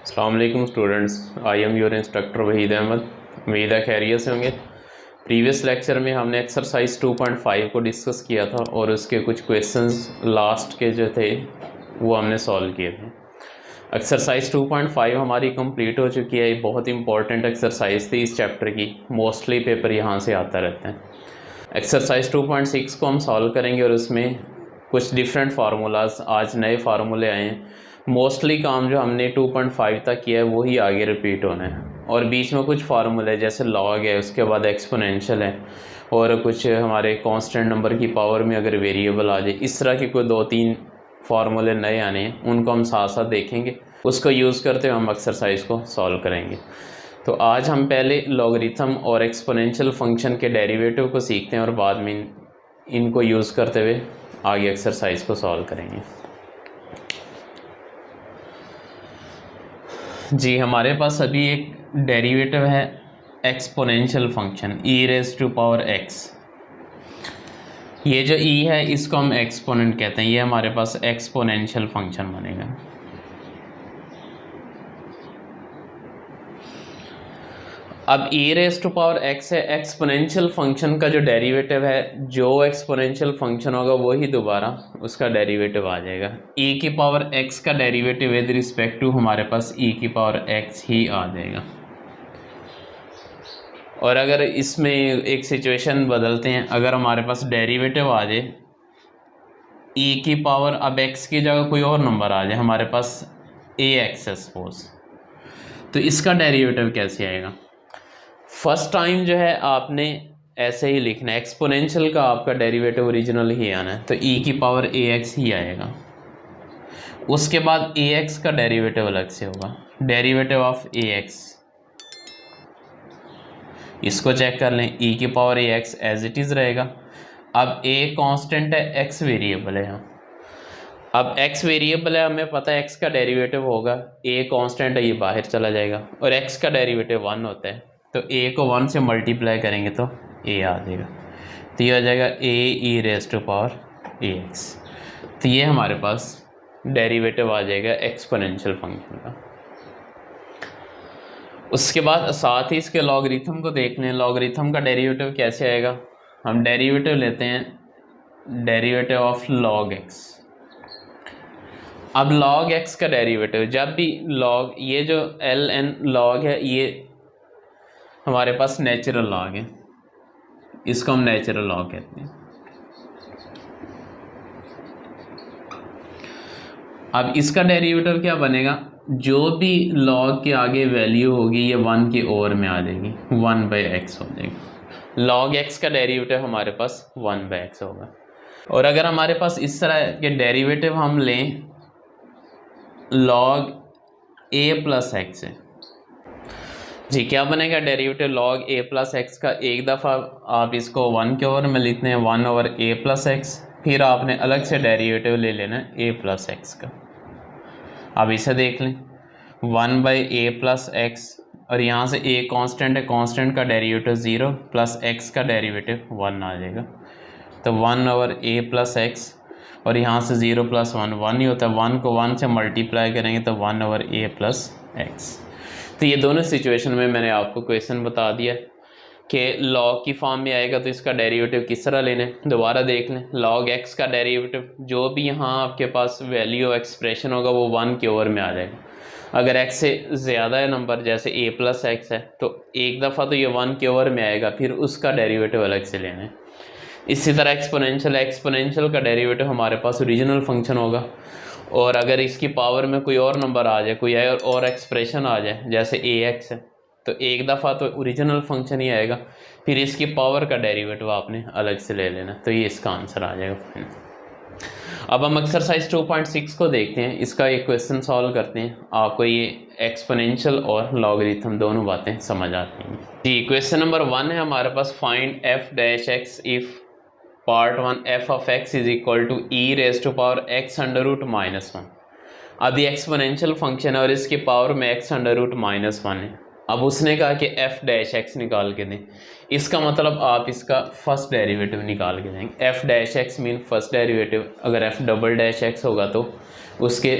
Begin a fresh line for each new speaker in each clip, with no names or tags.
अस्सलाम वालेकुम students, I am your instructor Waheed Ahmad. उम्मीद है खैरियत से होंगे। प्रीवियस लेक्चर में हमने एक्सरसाइज 2.5 को डिस्कस किया था और उसके कुछ क्वेश्चंस लास्ट के जो थे वो हमने सॉल्व किए थे। एक्सरसाइज 2.5 हमारी कंप्लीट हो चुकी है। ये बहुत इंपॉर्टेंट एक्सरसाइज थी इस चैप्टर की, मोस्टली पेपर यहाँ से आता रहता है। एक्सरसाइज 2.6 को हम सॉल्व करेंगे और उसमें कुछ डिफरेंट फार्मूलाज, आज नए फार्मूले आए हैं। मोस्टली काम जो हमने 2.5 तक किया है वही आगे रिपीट होना है, और बीच में कुछ फार्मूले जैसे लॉग है, उसके बाद एक्सपोनेंशियल है, और कुछ हमारे कांस्टेंट नंबर की पावर में अगर वेरिएबल आ जाए, इस तरह के कोई 2-3 फार्मूले नए आने हैं, उनको हम साथ साथ देखेंगे। उसको यूज़ करते हुए हम एक्सरसाइज को सॉल्व करेंगे। तो आज हम पहले लॉगरिथम और एक्सपोनेंशियल फंक्शन के डेरिवेटिव को सीखते हैं और बाद में इनको यूज़ करते हुए आगे एक्सरसाइज को सॉल्व करेंगे। जी, हमारे पास अभी एक डेरिवेटिव है एक्सपोनेंशियल फंक्शन e⁻x। ये जो e है इसको हम एक्सपोनेंट कहते हैं। ये हमारे पास एक्सपोनेंशियल फंक्शन बनेगा। अब e⁻x है, एक्सपोनेंशियल फंक्शन का जो डेरिवेटिव है, जो एक्सपोनेंशियल फंक्शन होगा वही दोबारा उसका डेरिवेटिव आ जाएगा। e⁻x का डेरिवेटिव विद रिस्पेक्ट टू हमारे पास e⁻x ही आ जाएगा। और अगर इसमें एक सिचुएशन बदलते हैं, अगर हमारे पास डेरिवेटिव आ जाए अब x की जगह कोई और नंबर आ जाए, हमारे पास ax है सपोज, तो इसका डेरिवेटिव कैसे आएगा? फर्स्ट टाइम जो है आपने ऐसे ही लिखना है, एक्सपोनेंशियल का आपका डेरिवेटिव ओरिजिनल ही आना है, तो e⁻ax ही आएगा। उसके बाद ax का डेरिवेटिव अलग से होगा, डेरिवेटिव ऑफ ax। इसको चेक कर लें, e⁻ax एज इट इज़ रहेगा। अब a कांस्टेंट है, x वेरिएबल है। अब x वेरिएबल है, हमें पता है x का डेरिवेटिव होगा, a कांस्टेंट है, ये बाहर चला जाएगा, और x का डेरिवेटिव 1 होता है, तो a को 1 से मल्टीप्लाई करेंगे तो a आ जाएगा। तो ये आ जाएगा ae⁻ax। तो ये हमारे पास डेरिवेटिव आ जाएगा एक्सपोनेंशियल फंक्शन का। उसके बाद साथ ही इसके लॉगरिथम को देख लें। लॉगरिथम का डेरिवेटिव कैसे आएगा? हम डेरिवेटिव लेते हैं, डेरिवेटिव ऑफ log x। अब log x का डेरिवेटिव, जब भी log, ये जो ln log है ये हमारे पास नेचुरल लॉग है, इसको हम नेचुरल लॉग कहते हैं। अब इसका डेरिवेटिव क्या बनेगा? जो भी लॉग के आगे वैल्यू होगी ये 1 की ओर में आ जाएगी, 1/x हो जाएगी। log x का डेरिवेटिव हमारे पास 1/x होगा। और अगर हमारे पास इस तरह के डेरिवेटिव हम लें log a+x है, जी क्या बनेगा डेरिवेटिव log a+x का? एक दफ़ा आप इसको 1 के ओवर में लिखते हैं, 1/a+x, फिर आपने अलग से डेरिवेटिव ले लेना है a+x का। अब इसे देख लें, 1/a+x, और यहाँ से a कांस्टेंट है, कांस्टेंट का डेरिवेटिव 0 प्लस x का डेरिवेटिव 1 आ जाएगा, तो 1/a+x, और यहाँ से 0 + 1 1 ही होता है, 1 को 1 से मल्टीप्लाई करेंगे तो 1/a+x। तो ये दोनों सिचुएशन में मैंने आपको क्वेश्चन बता दिया कि log की फॉर्म में आएगा तो इसका डेरिवेटिव किस तरह लेना है। दोबारा देख लें, log x का डेरिवेटिव, जो भी यहाँ आपके पास वैल्यू एक्सप्रेशन होगा वो 1 के ओवर में आ जाएगा। अगर x से ज़्यादा है नंबर, जैसे a+x है, तो एक दफ़ा तो ये 1 के ओवर में आएगा, फिर उसका डेरिवेटिव अलग से लेना है। इसी तरह एक्सपोनेंशियल का डेरिवेटिव हमारे पास ओरिजिनल फंक्शन होगा, और अगर इसकी पावर में कोई और नंबर आ जाए, कोई और एक्सप्रेशन आ जाए, जैसे ax है, तो एक दफ़ा तो ओरिजिनल फंक्शन ही आएगा, फिर इसकी पावर का डेरिवेटिव आपने अलग से ले लेना, तो ये इसका आंसर आ जाएगा। अब हम एक्सरसाइज 2.6 को देखते हैं, इसका एक क्वेश्चन सॉल्व करते हैं। आपको ये एक्सपोनेंशियल और लॉगरिथम दोनों बातें समझ आती हैं। जी, क्वेश्चन नंबर 1 है हमारे पास, find f'(x) if part 1 f(x) is equal to e⁻x√-1। अब ये एक्सपोनेंशियल फंक्शन है और इसकी पावर में x√-1 है। अब उसने कहा कि एफ डैश एक्स निकाल के दें, इसका मतलब आप इसका फर्स्ट डेरिवेटिव निकाल के देंगे। F dash x mean first derivative, अगर एफ डबल डैश एक्स होगा तो उसके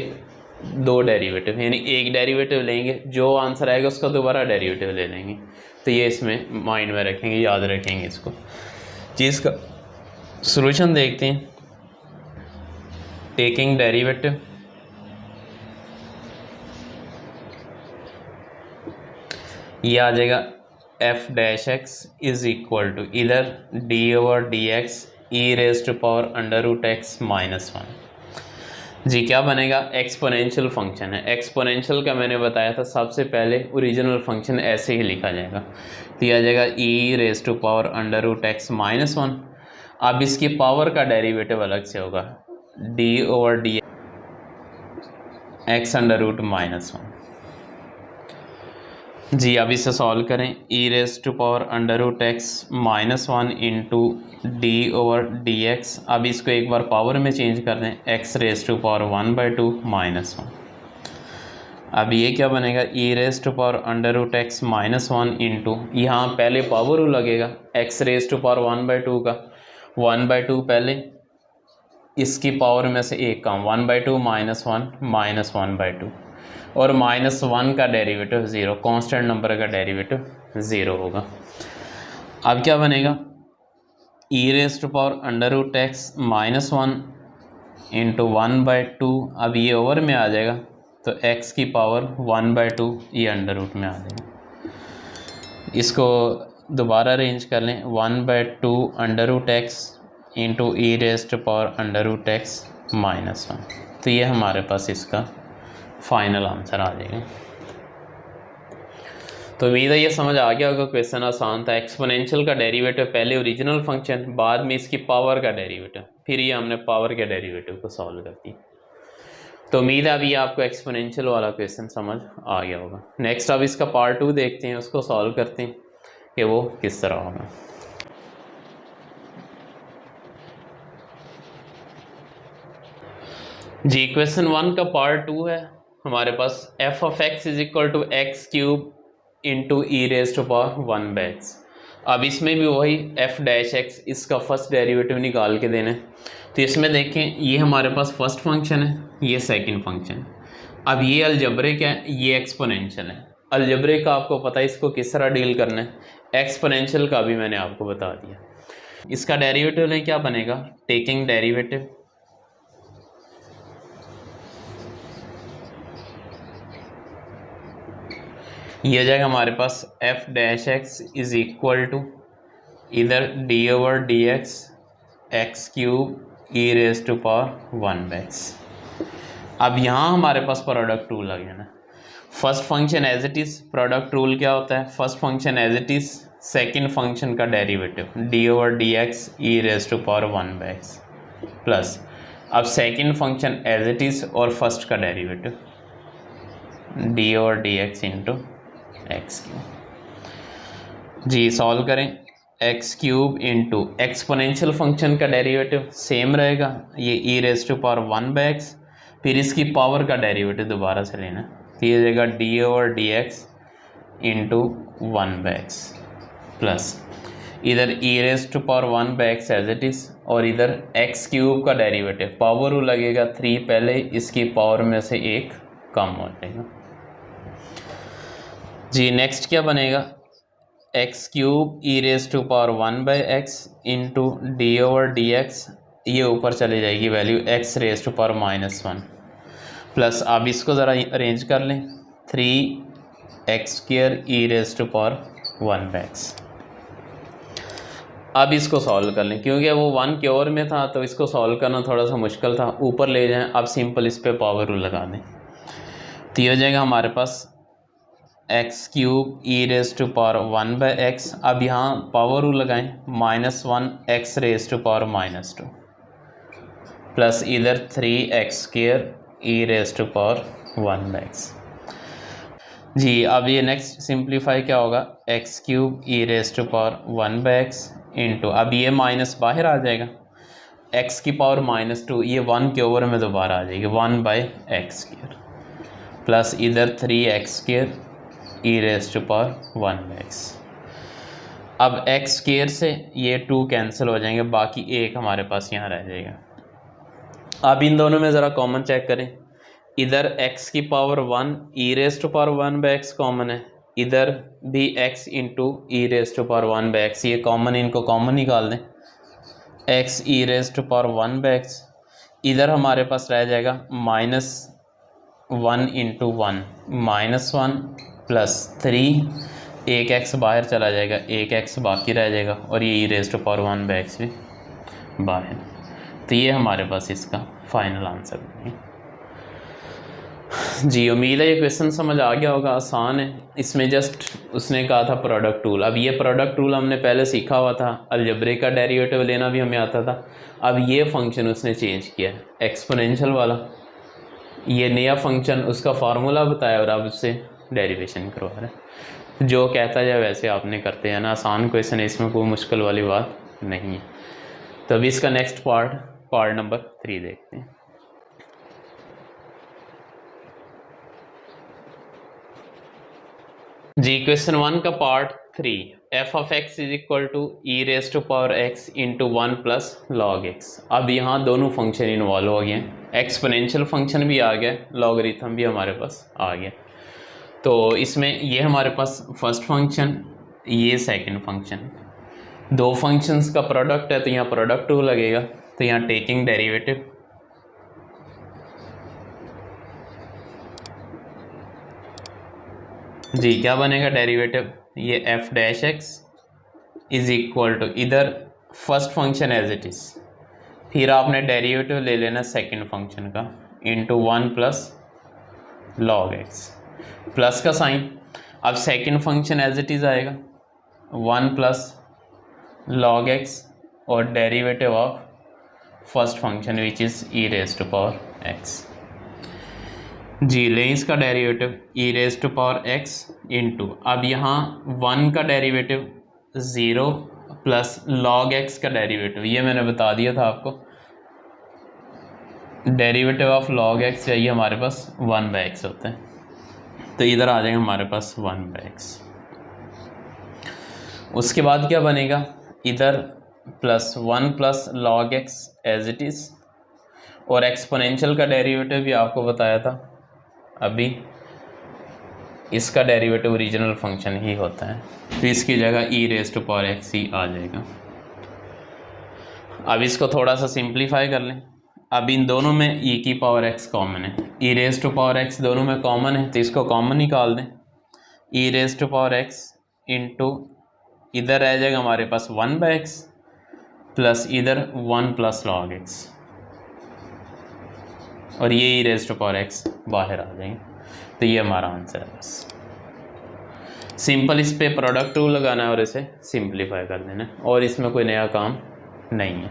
दो डेरिवेटिव, यानी एक डेरिवेटिव लेंगे, जो आंसर आएगा उसका दोबारा डेरिवेटिव ले लेंगे। तो ये इसमें माइंड में रखेंगे, याद रखेंगे इसको। चीज़ का सॉल्यूशन देखते हैं। टेकिंग डेरिवेटिव, ये आ जाएगा F dash x is equal to इधर D over D x E raise to power under root x minus one. जी क्या बनेगा, एक्सपोनेंशियल फंक्शन है। एक्सपोनेंशियल का मैंने बताया था सबसे पहले ओरिजिनल फंक्शन ऐसे ही लिखा जाएगा, तो यह आ जाएगा e raise to power under root x minus one. अब इसकी पावर का डेरिवेटिव अलग से होगा, d over D x under root minus one. जी अब इसे सॉल्व करें, e raise to power under root x minus one into d over D x. अब इसको एक बार पावर में चेंज कर दें, x raise to power one by two minus one. अब ये क्या बनेगा, e raise to power under root x minus one into, यहाँ पहले पावर रूल लगेगा, x raise to power one by two का वन बाई टू पहले, इसकी पावर में से एक कम, one by two minus one by two, और माइनस वन का डेरिवेटिव ज़ीरो, कांस्टेंट नंबर का डेरिवेटिव ज़ीरो होगा। अब क्या बनेगा, e raise to power under root x minus one into one by two, अब ये ओवर में आ जाएगा तो एक्स की पावर वन बाई टू ये अंडर रूट में आ जाएगा। इसको दोबारा अरेंज कर लें, one by two under root x into e raise to power under root x minus one. तो ये हमारे पास इसका फाइनल आंसर आ जाएगा। तो उम्मीद है ये समझ आ गया होगा, क्वेश्चन आसान था। एक्सपोनेंशियल का डेरिवेटिव पहले ओरिजिनल फंक्शन, बाद में इसकी पावर का डेरिवेटिव, फिर ये हमने पावर के डेरिवेटिव को सॉल्व कर दिया। तो उम्मीद है अभी आपको एक्सपोनेंशियल वाला क्वेश्चन समझ आ गया होगा। नेक्स्ट अब इसका पार्ट टू देखते हैं, उसको सॉल्व करते हैं कि वो किस तरह होगा। जी क्वेश्चन वन का पार्ट टू है हमारे पास, f of x is equal to x cube into e raise to power one by x. अब इसमें भी वही एफ डैश एक्स, इसका फर्स्ट डेरिवेटिव निकाल के देना है। तो इसमें देखें ये हमारे पास फर्स्ट फंक्शन है, ये सेकंड फंक्शन है। अब ये अलजब्रिक है, ये एक्सपोनेंशियल है। अलजब्रिक का आपको पता है इसको किस तरह डील करना है, एक्सपोनेंशियल का भी मैंने आपको बता दिया। इसका डेरिवेटिव लें, क्या बनेगा, टेकिंग डेरिवेटिव, ये आ जाएगा हमारे पास f dash x is equal to इधर D over D x x cube e raise to power one by x. अब यहाँ हमारे पास प्रोडक्ट रूल आ गया ना, first function as it is, product rule क्या होता है, first function as it is, second function का derivative d over D x E raise to power one by x, plus अब second function as it is और first का derivative d over D x into x cube. जी solve करें, x cube into exponential function का derivative same रहेगा, ये e raise to power one by x, फिर इसकी पावर का डेरिवेटिव दोबारा से लेना, तो ये जाएगा d over D x into one by x, plus इधर e raise to power one by x as it is, और इधर एक्स क्यूब का डेरिवेटिव पावर लगेगा थ्री पहले, इसकी पावर में से एक कम हो जाएगा। जी नेक्स्ट क्या बनेगा, x cube e raise to power one by x into d over D x, ये ऊपर चली जाएगी value x raise to power minus one, plus अब इसको ज़रा अरेंज कर लें, three x square e raise to power one by x. अब इसको सॉल्व कर लें, क्योंकि वो वन के ओवर में था तो इसको सॉल्व करना थोड़ा सा मुश्किल था, ऊपर ले जाएं। अब सिंपल इस पर पावर रूल लगा दें, तो ये हो जाएगा हमारे पास x cube e raise to power one by x. अब यहाँ पावर रूल लगाएं, minus one x raise to power minus two, plus इधर three x square e raise to power one by x. जी अब ये नेक्स्ट सिंप्लीफाई क्या होगा, x cube e raise to power one by x into, अब ये minus बाहर आ जाएगा, एक्स की पावर माइनस टू, ये वन के ओवर में दोबारा आ जाएगी, one by x square, plus इधर three x square e raise to power 1/x। अब एक्स स्क्वायर से ये 2 कैंसिल हो जाएंगे, बाकी एक हमारे पास यहाँ रह जाएगा। अब इन दोनों में ज़रा कॉमन चेक करें, इधर x की power 1 e raise to power 1/x common है, इधर भी x into e raise to power 1/x, ये कॉमन, इनको कॉमन निकाल दें, x e raise to power 1/x, इधर हमारे पास रह जाएगा -1 इंटू 1 -1 प्लस 3, एक x बाहर चला जाएगा, एक x बाकी रह जाएगा, और ये e raise to power 1/x भी बाहर। तो ये हमारे पास इसका फाइनल आंसर है जी। उम्मीद है ये क्वेश्चन समझ आ गया होगा, आसान है। इसमें जस्ट उसने कहा था प्रोडक्ट रूल, अब ये प्रोडक्ट रूल हमने पहले सीखा हुआ था, अलजेब्रे का डेरिवेटिव लेना भी हमें आता था। अब ये फंक्शन उसने चेंज किया है, एक्सपोनेंशियल वाला, ये नया फंक्शन, उसका फार्मूला बताया और अब उससे डेरिवेशन करवा रहा है। जो कहता जाए वैसे आपने करते हैं ना, आसान क्वेश्चन है, इसमें कोई मुश्किल वाली बात नहीं है। तो अभी इसका नेक्स्ट पार्ट नंबर 3 देखते हैं। जी क्वेश्चन 1 का part 3, f of x is equal to e raise to power x into 1 plus log x. अब यहाँ दोनों फंक्शन इन्वॉल्व हो गए हैं, एक्सपोनेंशियल फंक्शन भी आ गया, लॉगरिथम भी हमारे पास आ गया। तो इसमें ये हमारे पास फर्स्ट फंक्शन, ये सेकंड फंक्शन, दो फंक्शंस का प्रोडक्ट है, तो यहाँ प्रोडक्ट टू लगेगा। तो यहाँ टेकिंग डेरिवेटिव, जी क्या बनेगा डेरिवेटिव, ये f dash x is equal to, इधर first function as it is, फिर आपने डेरिवेटिव ले लेना सेकंड फंक्शन का, into 1 plus log x, plus का साइन। अब second function as it is आएगा 1 प्लस लॉग एक्स और derivative of first function which is e raise to power x. जी ले इसका derivative e raise to power x into, अब यहाँ 1 का डेरिवेटिव 0 प्लस लॉग एक्स का डेरिवेटिव, ये मैंने बता दिया था आपको, डेरिवेटिव ऑफ लॉग एक्स चाहिए हमारे पास 1/x होता है, तो इधर आ जाएगा हमारे पास 1/x। उसके बाद क्या बनेगा, इधर plus 1 plus log x as it is, और एक्सपोनेंशियल का डेरिवेटिव भी आपको बताया था अभी, इसका डेरिवेटिव ओरिजिनल फंक्शन ही होता है, तो इसकी जगह e raise to power x ही आ जाएगा। अब इसको थोड़ा सा सिंप्लीफाई कर लें, अब इन दोनों में ई की पावर एक्स कॉमन है, e raise to power x दोनों में कॉमन है, तो इसको कॉमन निकाल दें, e raise to power x into इधर रह जाएगा हमारे पास 1/x प्लस इधर 1 प्लस लॉग एक्स, और ये e raise to power x बाहर आ जाएंगे। तो ये हमारा आंसर है। बस सिंपल इस पे प्रोडक्ट टू लगाना है और इसे सिंप्लीफाई कर देना है, और इसमें कोई नया काम नहीं है।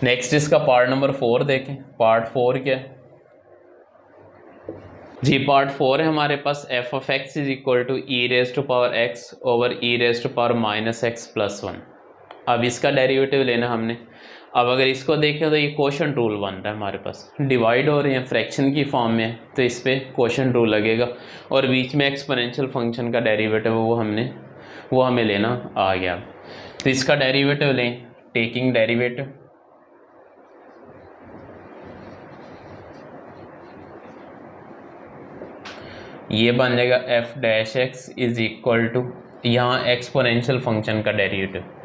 नेक्स्ट इसका पार्ट नंबर 4 देखें। पार्ट 4 क्या है जी, पार्ट 4 है हमारे पास f of x is equal to e raise to power x over e raise to power -x plus 1। अब इसका डेरिवेटिव लेना हमने। अब अगर इसको देखें तो ये क्वोशंट रूल बन रहा है हमारे पास, डिवाइड हो रहे हैं फ्रैक्शन की फॉर्म में, तो इस पर क्वोशंट रूल लगेगा, और बीच में एक्सपोनेंशियल फंक्शन का डेरिवेटिव वो हमें लेना आ गया। तो इसका डेरिवेटिव लें, टेकिंग डेरिवेटिव, ये बन जाएगा F dash x is equal to, यहाँ एक्सपोनेंशियल फंक्शन का derivative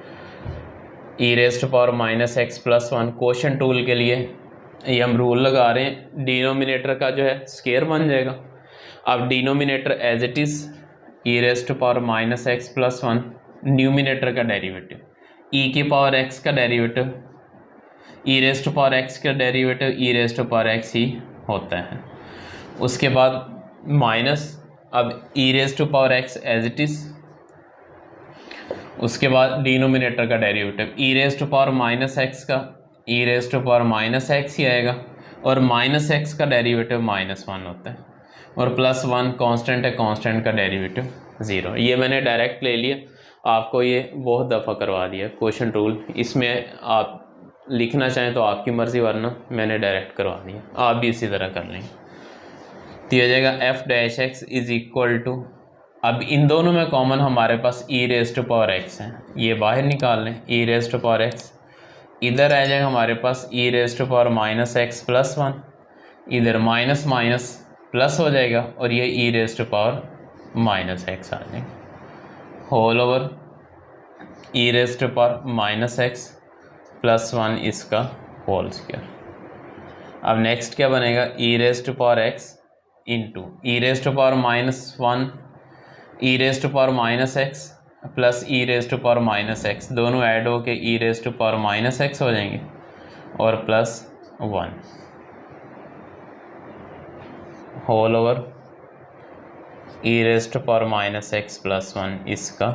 e raise to power -x plus 1। Quotient tool के लिए ये हम रूल लगा रहे हैं, डिनोमिनेटर का जो है स्क्वायर बन जाएगा। अब denominator as it is e raise to power -x plus 1, numerator का डेरिवेटिव ई की पावर x का derivative, e raise to power x का derivative e raise to power x ही होता है। उसके बाद माइनस, अब e raise to power x as it is, उसके बाद डिनोमिनेटर का derivative e raise to power -x का e raise to power -x ही आएगा, और -x का डेरिवेटिव -1 होता है, और प्लस 1 कांस्टेंट है, कांस्टेंट का डेरिवेटिव 0। ये मैंने डायरेक्ट ले लिया, आपको ये बहुत दफ़ा करवा दिया क्वोशंट रूल, इसमें आप लिखना चाहें तो आपकी मर्ज़ी, वरना मैंने डायरेक्ट करवा दिया, आप भी इसी तरह कर लेंगे। तो ये हो जाएगा F dash x is equal to, अब इन दोनों में कॉमन हमारे पास e raise to power x है, ये बाहर निकाल लें, e raise to power x. इधर आ जाएगा हमारे पास e raise to power minus x plus one, इधर माइनस माइनस प्लस हो जाएगा और ये e raise to power minus x आ जाएगा whole over e raise to power minus x plus one इसका होल स्क्वायर। अब नेक्स्ट क्या बनेगा, e raise to power x into e raise to power minus one, e raise to power minus x plus e raise to power minus x, दोनों add हो के e raise to power minus x हो जाएंगे और plus one whole over e raise to power minus x plus one इसका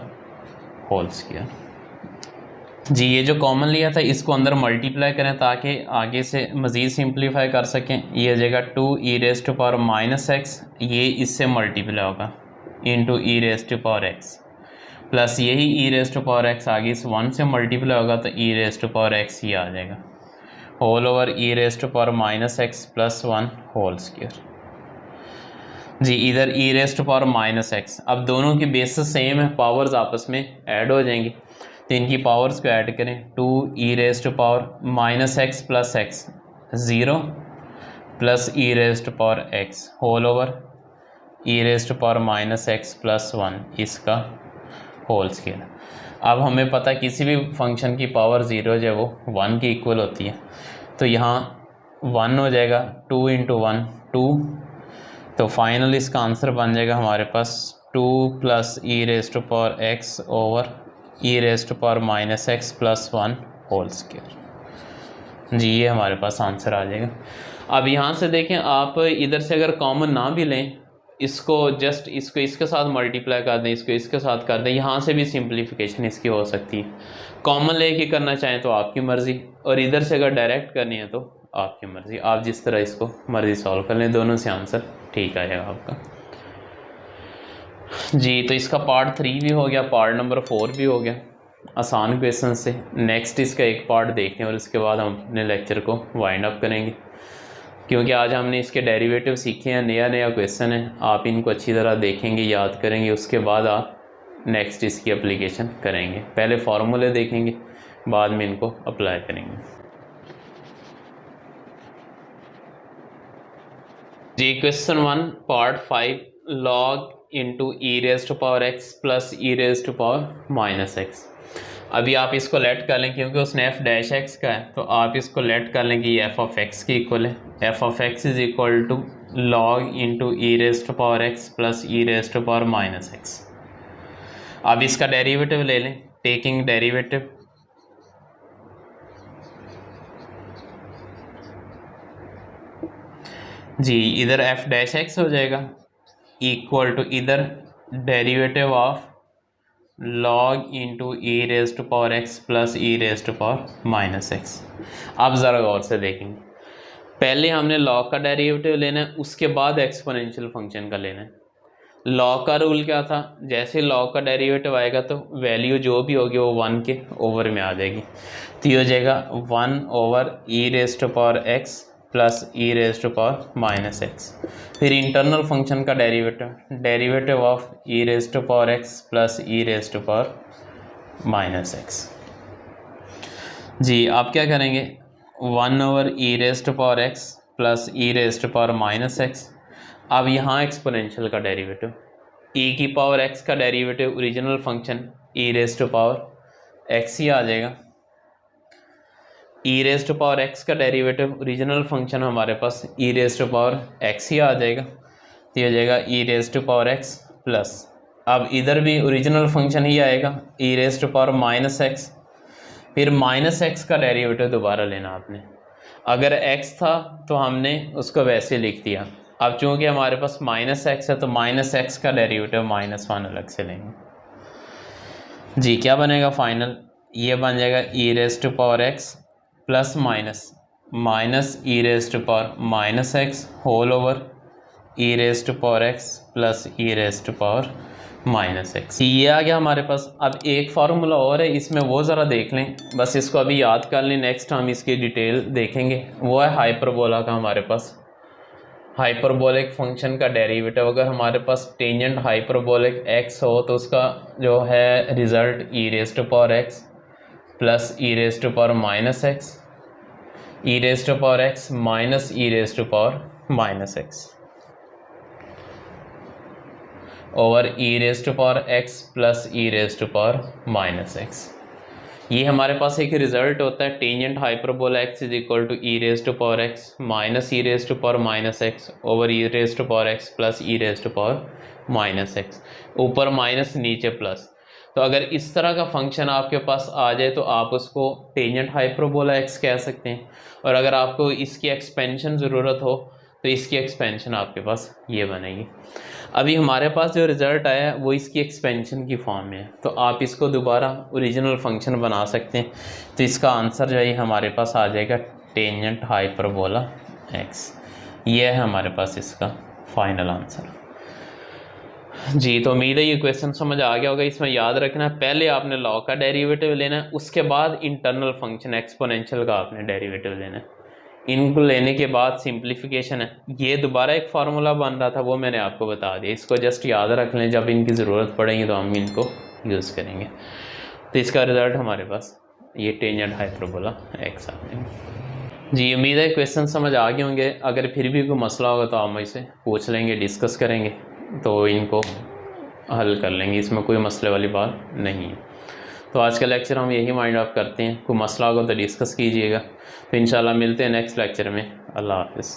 whole square. जी ये जो कॉमन लिया था इसको अंदर मल्टीप्लाई करें ताकि आगे से मज़ीद सिंप्लीफाई कर सकें। ये हो जाएगा two e raise to power minus x, ये इससे मल्टीप्लाई होगा into e raise to power x plus यही e raise to power x आगे इस वन से मल्टीप्लाई होगा तो e raise to power x ही आ जाएगा whole over e raise to power minus x plus one whole square. जी इधर e raise to power minus x, अब दोनों की बेसिस सेम है, पावर्स आपस में ऐड हो जाएंगी तो इनकी पावर्स को ऐड करें, two e raise to power minus x plus x zero plus e raise to power x whole over e raise to power minus x plus one इसका होल स्क्वायर। अब हमें पता है किसी भी फंक्शन की पावर ज़ीरो जो है वो वन की इक्वल होती है, तो यहाँ वन हो जाएगा, टू इंटू वन टू, तो फाइनल इसका आंसर बन जाएगा हमारे पास two plus e raise to power x over e raise to power minus x plus one whole square. जी ये हमारे पास आंसर आ जाएगा। अब यहाँ से देखें आप इधर से अगर कॉमन ना भी लें, इसको जस्ट इसको इसके साथ मल्टीप्लाई कर दें, इसको इसके साथ कर दें, यहाँ से भी सिंप्लीफिकेशन इसकी हो सकती है। कॉमन लेके करना चाहें तो आपकी मर्ज़ी, और इधर से अगर डायरेक्ट करनी है तो आपकी मर्ज़ी, आप जिस तरह इसको मर्ज़ी सॉल्व कर लें, दोनों से आंसर ठीक आएगा आपका। जी तो इसका पार्ट 3 भी हो गया, पार्ट नंबर 4 भी हो गया आसान क्वेश्चन से। नेक्स्ट इसका एक पार्ट देखते हैं और उसके बाद हम अपने लेक्चर को वाइंड अप करेंगे, क्योंकि आज हमने इसके डेरिवेटिव सीखे हैं, नया नया क्वेश्चन है, आप इनको अच्छी तरह देखेंगे, याद करेंगे, उसके बाद आप नेक्स्ट इसकी एप्लीकेशन करेंगे। पहले फार्मूले देखेंगे, बाद में इनको अप्लाई करेंगे। जी question 1 part 5 log into e raise to power x plus e raise to power minus x. अभी आप इसको लेट कर लें, क्योंकि उसने एफ डैश एक्स का है तो आप इसको लेट कर लें कि ये एफ ऑफ एक्स की इक्वल है। F of x is equal to log into e raise to power x plus e raise to power minus x. अब इसका डेरिवेटिव ले लें, टेकिंग डेरिवेटिव जी इधर एफ डैश एक्स हो जाएगा इक्वल टू इधर derivative of log into e raise to power x plus e raise to power minus x. आप ज़रा गौर से देखेंगे, पहले हमने लॉग का डेरिवेटिव लेना है, उसके बाद एक्सपोनेंशियल फंक्शन का लेना है। लॉग का रूल क्या था, जैसे लॉग का डेरिवेटिव आएगा तो वैल्यू जो भी होगी वो 1 के ओवर में आ जाएगी, तो ये हो जाएगा 1 over e raise to power x plus e raise to power minus x. फिर इंटरनल फंक्शन का derivative of e raise to power x plus e raise to power minus x. जी आप क्या करेंगे, 1 over e raise to power x plus e raise to power minus x. अब यहाँ exponential का derivative, e की power x का derivative original function e raise to power x ही आ जाएगा। E raise to power x का derivative original function हमारे पास e raise to power x ही आ जाएगा, तो ये हो जाएगा e raise to power x plus, अब इधर भी ओरिजिनल फंक्शन ही आएगा e raise to power minus x. फिर माइनस एक्स का डेरिवेटिव दोबारा लेना आपने, अगर एक्स था तो हमने उसको वैसे लिख दिया, अब चूँकि हमारे पास माइनस एक्स है तो माइनस एक्स का डेरिवेटिव -1 अलग से लेंगे। जी क्या बनेगा फाइनल, ये बन जाएगा e raise to power x plus minus e raise to power minus x whole over e raise to power x plus e raise to power minus x. ये आ गया हमारे पास। अब एक फार्मूला और है, इसमें वो ज़रा देख लें, बस इसको अभी याद कर लें, नेक्स्ट हम इसकी डिटेल देखेंगे। वो है हाइपरबोला का हमारे पास हाइपरबोलिक फंक्शन का डेरिवेटिव अगर हमारे पास टेंजेंट हाइपरबोलिक x हो तो उसका जो है result e raise to power x plus e raise to power minus x, e raise to power x minus e raise to power minus x over e raise to power x plus e raise to power minus x. ये हमारे पास एक result होता है tangent hyperbola x is equal to e raise to power x minus e raise to power minus x over e raise to power x plus e raise to power minus x, ऊपर minus नीचे plus. तो अगर इस तरह का function आपके पास आ जाए तो आप उसको टेंजेंट हाइपरबोला x कह सकते हैं, और अगर आपको इसकी एक्सपेंशन ज़रूरत हो तो इसकी एक्सपेंशन आपके पास ये बनेगी। अभी हमारे पास जो रिज़ल्ट आया है वो इसकी एक्सपेंशन की फॉर्म में है, तो आप इसको दोबारा ओरिजिनल फंक्शन बना सकते हैं। तो इसका आंसर जो है हमारे पास आ जाएगा टेंजेंट हाइपरबोला x। ये है हमारे पास इसका फाइनल आंसर। जी, तो उम्मीद है ये क्वेश्चन समझ आ गया होगा। इसमें याद रखना है पहले आपने लॉ का डेरिवेटिव लेना है, उसके बाद इंटरनल फंक्शन एक्सपोनेंशियल का आपने डेरिवेटिव लेना है। इनको लेने के बाद सिंप्लीफिकेशन है। ये दोबारा एक फार्मूला बन रहा था वो मैंने आपको बता दिया, इसको जस्ट याद रख लें, जब इनकी ज़रूरत पड़ेगी तो हम इनको यूज़ करेंगे। तो इसका रिज़ल्ट हमारे पास ये टेंजेंट हाइपरबोला x आ जाएगा। जी, उम्मीद है क्वेश्चन समझ आ गए होंगे। अगर फिर भी कोई मसला होगा तो आप मुझसे पूछ लेंगे, डिस्कस करेंगे, तो इनको हल कर लेंगे, इसमें कोई मसले वाली बात नहीं है। तो आज का लेक्चर हम यही माइंड अप करते हैं। कोई मसला होगा तो डिस्कस कीजिएगा। तो इंशाल्लाह मिलते हैं नेक्स्ट लेक्चर में। अल्लाह हाफ़िज़।